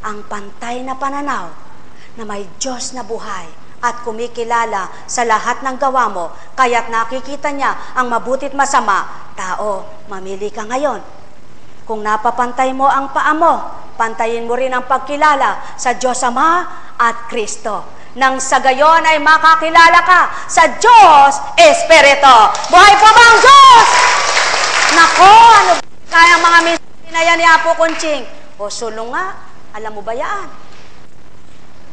ang pantay na pananaw na may Diyos na buhay at kumikilala sa lahat ng gawa mo, kaya't nakikita niya ang mabutit masama. Tao, mamili ka ngayon. Kung napapantay mo ang paa mo, pantayin mo rin ang pagkilala sa Diyos Ama at Kristo. Nang sa gayon ay makakilala ka sa Diyos Espiritu. Buhay pa ba ang Diyos? Nako, ano kaya mga mensahe na yan ni Apo Kunching? O sulong nga, alam mo ba yan?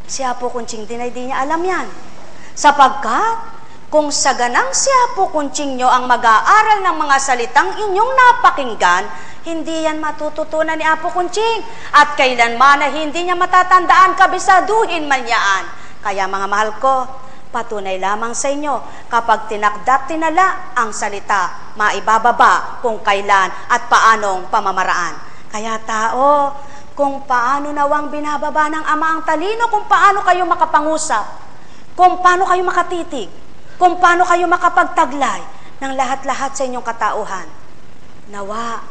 Si Apo Kunching din ay di niya alam yan. Sapagkat, kung sa ganang si Apo Kunching nyo ang mag-aaral ng mga salitang inyong napakinggan, hindi yan matututunan ni Apo Kunching. At kailanman na hindi niya matatandaan, kabisaduhin man yaan. Kaya mga mahal ko, patunay lamang sa inyo, kapag tinakdat tinala ang salita, maibababa kung kailan at paanong pamamaraan. Kaya tao, kung paano nawang binababa ng Ama ang talino, kung paano kayo makapangusap, kung paano kayo makatitig, kung paano kayo makapagtaglay ng lahat-lahat sa inyong katauhan. Nawa,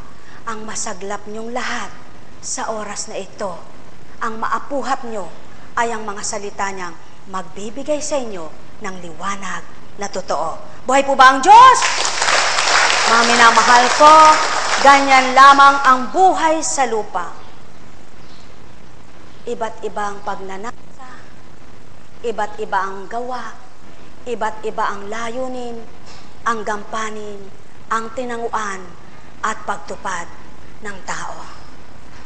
ang masaglap niyong lahat sa oras na ito, ang maapuhat niyo ay ang mga salita niyang magbibigay sa inyo ng liwanag na totoo. Buhay po ba ang Diyos? Mga minamahal ko, ganyan lamang ang buhay sa lupa. Iba't ibang pagnanasa, iba't iba ang gawa, iba't iba ang layunin, ang gampanin, ang tinanguan at pagtupad ng tao.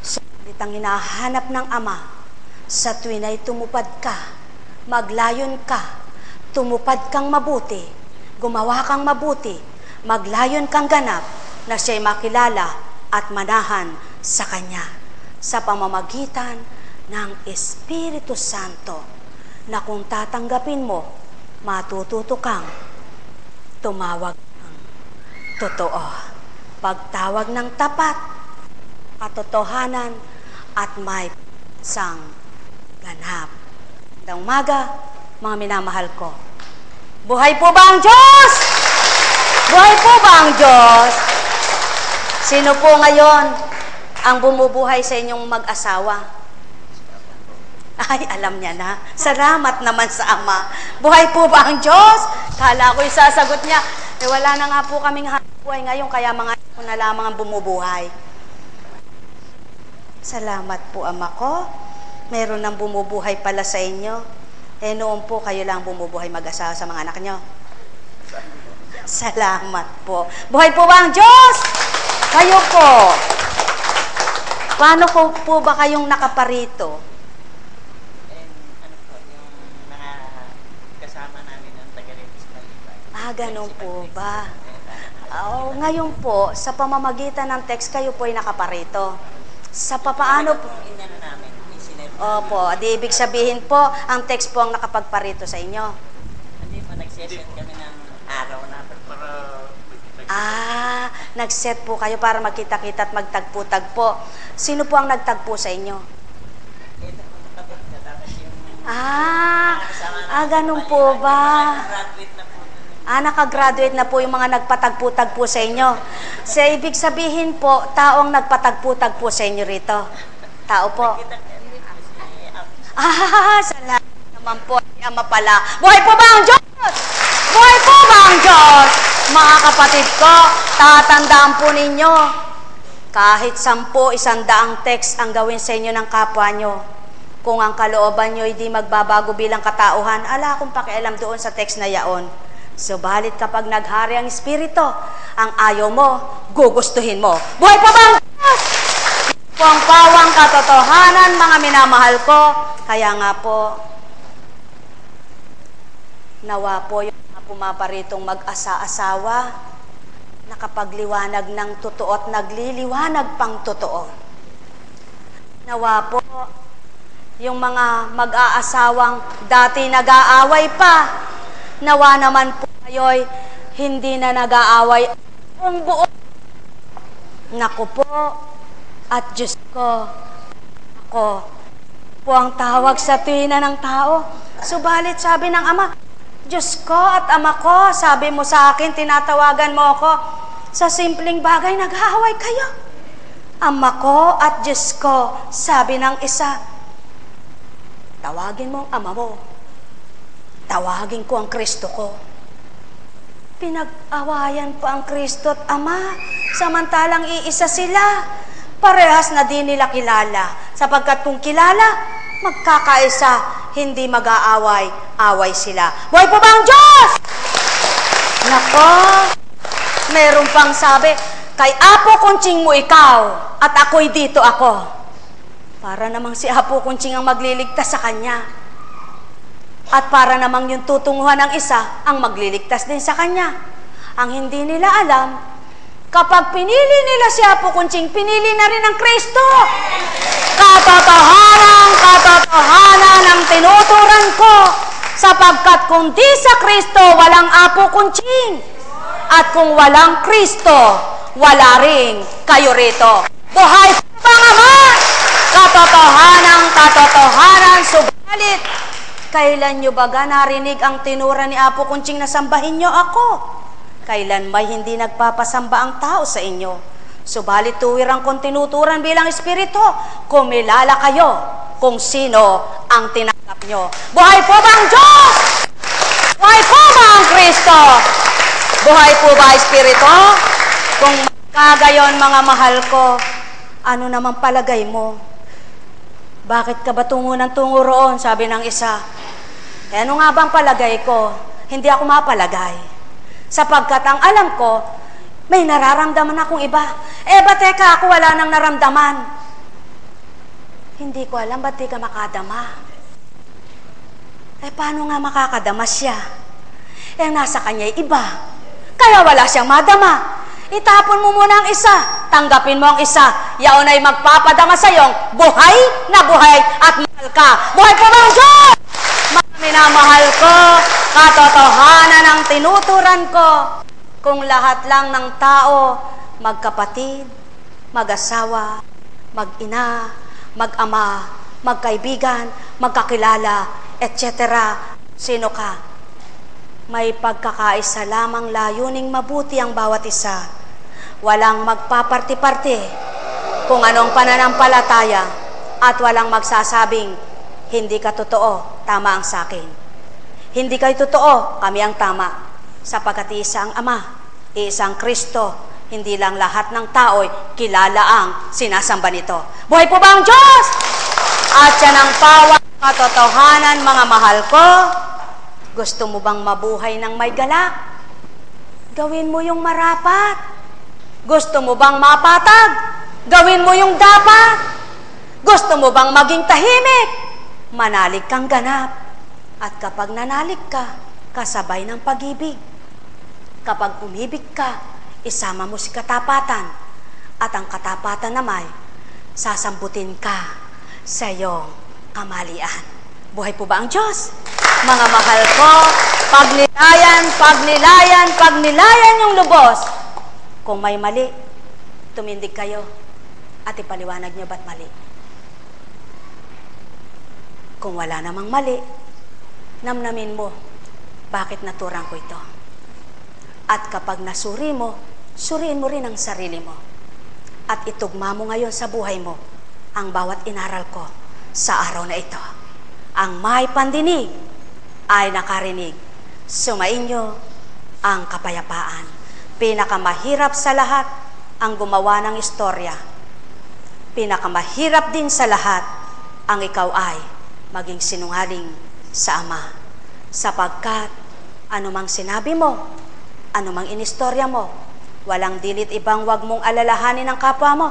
Sulit ang hinahanap ng Ama sa tuwin ay tumupad ka, maglayon ka, tumupad kang mabuti, gumawa kang mabuti, maglayon kang ganap na siya'y makilala at manahan sa Kanya sa pamamagitan ng Espiritu Santo na kung tatanggapin mo, matututo kang tumawag ng totoo. Pagtawag ng tapat, katotohanan at may sang ganap. Ng umaga, mga minamahal ko, buhay po ba ang Diyos? Buhay po ba ang Diyos? Sino po ngayon ang bumubuhay sa inyong mag-asawa? Ay, alam niya na. Salamat naman sa Ama. Buhay po ba ang Diyos? Kala ko'y sasagot niya. Wala na nga po kaming buhay ngayon, kaya mga ito na lamang ang bumubuhay. Salamat po, Ama ko. Meron nang bumubuhay pala sa inyo. Noon po kayo lang bumubuhay mag-asawa sa mga anak nyo. Salamat po. Buhay po ba ang Diyos? Kayo po. Paano po ba kayong nakaparito? Ano po, yung mga kasama namin ng taga-Revis Malibay. Ganun po ba? Ngayon po, sa pamamagitan ng text, kayo po ay nakaparito. Sa papaano po? Opo, di ibig sabihin po, ang text po ang nakapagparito sa inyo. Hindi po, nag-session kami ng araw na para nag-set po kayo para magkita-kita at magtagpo-tagpo. Sino po ang nagtagpo sa inyo? Ganun po ba? Nakagraduate na po yung mga nagpatagpo-tagpo sa inyo. So, ibig sabihin po, taong nagpatagpo-tagpo sa inyo rito. Tao po. Salamat naman po, Ama pala. Buhay po ba ang Diyos? Buhay po ba ang Diyos? Mga kapatid ko, tatandaan po ninyo, kahit 10, 100 text ang gawin sa inyo ng kapwa nyo, kung ang kalooban nyo hindi magbabago bilang katauhan, ala akong pakialam doon sa text na yaon. Subalit kapag naghari ang Espiritu, ang ayaw mo, gugustuhin mo. Buhay pa ba ang Diyos? Ang pawang katotohanan, mga minamahal ko. Kaya nga po, nawa po yung mga pumaparitong mag-asa-asawa, nakapagliwanag ng totoo at nagliliwanag pang totoo. Nawa po, yung mga mag-aasawang dati nag-aaway pa, nawa naman po kayo'y hindi na nag-aaway ang buo. Naku po, at Diyos ko, ako po ang tawag sa tuwina ng tao. Subalit sabi ng Ama, Diyos ko at Ama ko, sabi mo sa akin, tinatawagan mo ako. Sa simpleng bagay, nag-aaway kayo. Ama ko at Diyos ko, sabi ng isa, tawagin mo ang ama mo. Tawagin ko ang Kristo ko. Pinag-awayan pa ang Kristo at Ama, samantalang iisa sila. Parehas na di nila kilala, sapagkat kung kilala, magkakaisa, hindi mag-aaway, away sila. Buhay po ba ang Diyos? Nako, meron pang sabi, kay Apo Kunching mo ikaw, at ako'y dito ako. Para namang si Apo Kunching ang magliligtas sa kanya. At para namang yung tutunguhan ng isa ang magliligtas din sa kanya. Ang hindi nila alam, kapag pinili nila si Apo Kunching, pinili na rin ang Kristo. Katotohanan ang tinuturan ko, sapagkat kung di sa Kristo, walang Apo Kunching. At kung walang Kristo, wala rin kayo rito. Buhay pa nga ba? Katotohanan, subalit, kailan nyo baga narinig ang tinura ni Apo Kunching na sambahin nyo ako? Kailan may hindi nagpapasamba ang tao sa inyo? Subalit tuwirang kong tinuturan bilang espiritu, kumilala kayo kung sino ang tinanggap nyo. Buhay po ba ang Diyos? Buhay po ba ang Kristo? Buhay po ba espiritu? Kung kagayon mga mahal ko, ano namang palagay mo? Bakit ka ba tungo ng tungo roon? Sabi ng isa. Ano nga bang palagay ko? Hindi ako mapalagay. Sapagkat ang alam ko, may nararamdaman akong iba. Ba't teka, ako wala nang naramdaman? Hindi ko alam, ba't di ka makadama? Paano nga makakadama siya? Nasa kanya'y iba. Kaya wala siyang madama. Itapon mo muna ang isa, tanggapin mo ang isa, yaon ay magpapadama sa iyong buhay na buhay at mahal ka. Buhay po ba ang Diyos? Minamahal ko, katotohanan ang tinuturan ko. Kung lahat lang ng tao, magkapatid, mag-asawa, mag-ina, mag-ama, magkaibigan, magkakilala, etc. Sino ka? May pagkakaisa lamang layuning mabuti ang bawat isa. Walang magpaparti-parti kung anong pananampalataya at walang magsasabing, hindi ka totoo, tama ang sakin. Hindi kayo totoo, kami ang tama. Sapagkat isa ang Ama, isang Kristo, hindi lang lahat ng tao'y kilala ang sinasamba nito. Buhay po ba ang Diyos? At yan ang pawang katotohanan, mga mahal ko. Gusto mo bang mabuhay ng may galak? Gawin mo yung marapat. Gusto mo bang mapatag? Gawin mo yung dapat. Gusto mo bang maging tahimik? Manalig kang ganap. At kapag nanalig ka, kasabay ng pag-ibig. Kapag umibig ka, isama mo si katapatan. At ang katapatan naman, sasambutin ka sa iyong kamalian. Buhay po ba ang Diyos? Mga mahal ko, pagnilayan yung lubos. Kung may mali, tumindig kayo at ipaliwanag niyo ba't mali. Kung wala namang mali, namnamin mo, bakit naturang ko ito? At kapag nasuri mo, suriin mo rin ang sarili mo. At itugma mo ngayon sa buhay mo ang bawat inaral ko sa araw na ito. Ang may pandinig ay nakarinig. Sumainyo ang kapayapaan. Pinakamahirap sa lahat ang gumawa ng istorya. Pinakamahirap din sa lahat ang ikaw ay maging sinungaling sa Ama. Sapagkat anumang sinabi mo, anumang inistorya mo, walang dilit ibang wag mong alalahanin ang kapwa mo.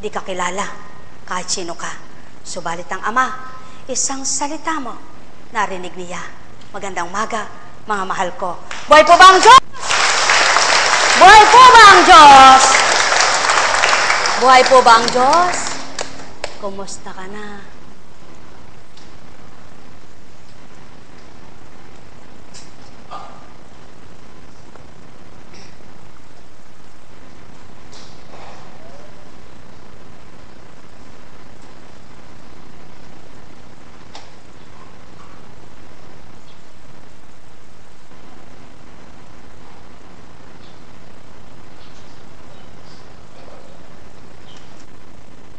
Di ka kilala kahit sino ka. Subalit ang Ama, isang salita mo, narinig niya. Magandang umaga, mga mahal ko. Buhay po ba ang Diyos? Buhay po ba ang Diyos? Buhay po ba ang Diyos? Kumusta ka na?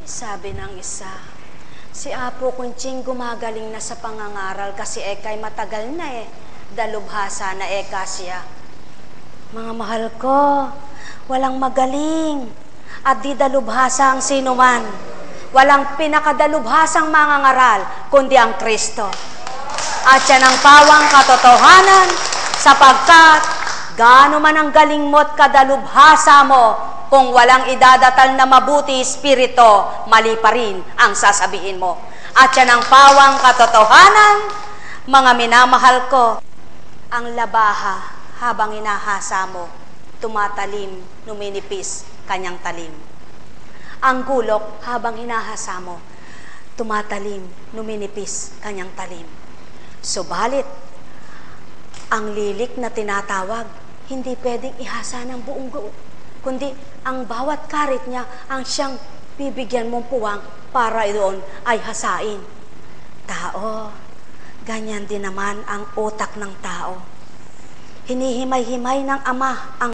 Sabi ng isa, Si Apo Kunching gumagaling na sa pangangaral kasi ekay matagal na dalubhasa na eka siya. Mga mahal ko, walang magaling at di dalubhasa ang sinuman. Walang pinakadalubhasang mangangaral kundi ang Kristo. At yan ang pawang katotohanan sapagkat gaano man ang galing mo't kadalubhasa mo, kung walang idadatal na mabuti espirito, mali pa rin ang sasabihin mo. At yan ang pawang katotohanan, mga minamahal ko, ang labaha habang inahasa mo, tumatalim, numinipis, kanyang talim. Ang gulok habang hinahasa mo, tumatalim, numinipis, kanyang talim. Subalit, ang lilik na tinatawag, hindi pwedeng ihasa ng buong kundi ang bawat karit niya ang siyang bibigyan mong puwang para doon ay hasain. Tao, ganyan din naman ang utak ng tao. Hinihimay-himay ng Ama ang